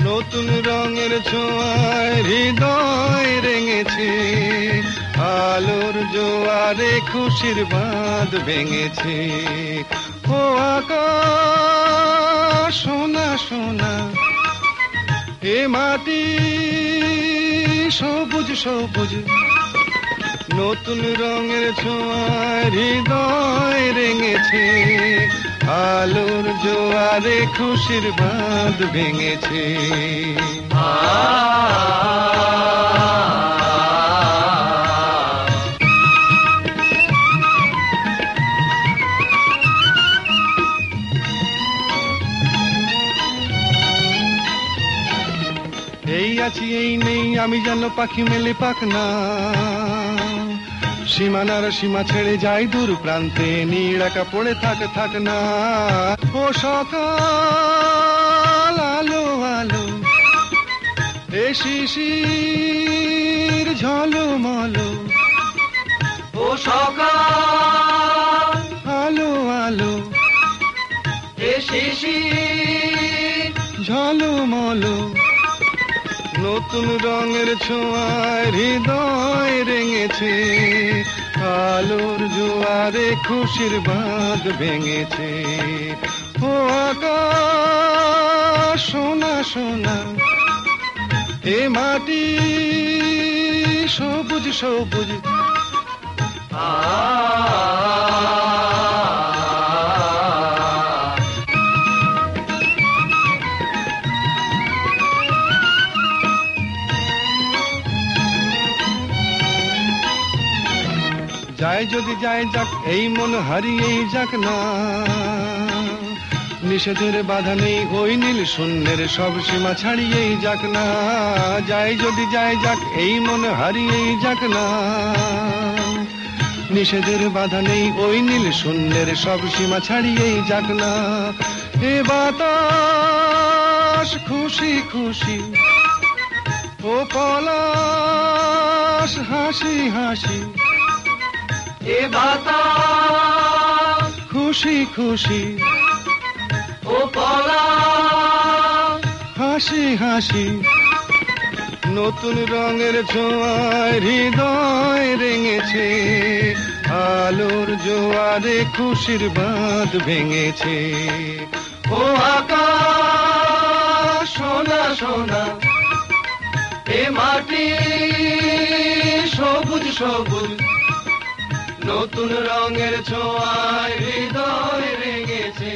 নতুন রঙের ছোঁয়ায় হৃদয় রেঙেছে, আলোর জোয়ারে খুশির বাঁধ ভেঙেছে। ও আকাশ সোনা সোনা, এ মাটি সবুজ সবুজ, নতুন রঙের ছোঁয়ায় হৃদয় রেঙেছে, আলোর জোয়ারে খুশির বাঁধ ভেঙেছে। এই আছি এই নেই আমি যেন পাখি মেলে পাখনা, সীমানার সীমা ছেড়ে যাই দূর প্রান্তে, নীল একা পড়ে থাক না। ও সকাল আলো আলো, এ শিশির ঝলমলো, ও সকাল আলো আলো, এ শিশির ঝলমলো, নতুন রঙের ছোঁয়ায় হৃদয় রেঙেছে, আলোর জোয়ারে খুশির বাঁধ ভেঙেছে। ও আকাশ সোনা সোনা, এ মাটি সবুজ সবুজ, যায় যদি যায় যাক এই মন হারিয়েই যাক না, নিষেধের বাধা নেই ওই নীল শূন্যের সব সীমা ছাড়িয়েই যাক না। যায় যদি যায় যাক এই মন হারিয়েই যাক না, নিষেধের বাধা নেই ওই নীল শূন্যের সব সীমা ছাড়িয়েই যাক না। এ বাতাস খুশি খুশি, ও পলাশ হাসি হাসি, এ বাতাস খুশি খুশি, ও পলাশ হাসি হাসি, নতুন রঙের ছোঁয়ায় হৃদয় রেঙেছে, আলোর জোয়ারে খুশির বাঁধ ভেঙেছে। ও আকাশ সোনা সোনা, এ মাটি সবুজ সবুজ, নতুন রঙের ছোঁয়ায় হৃদয় রেঙেছে।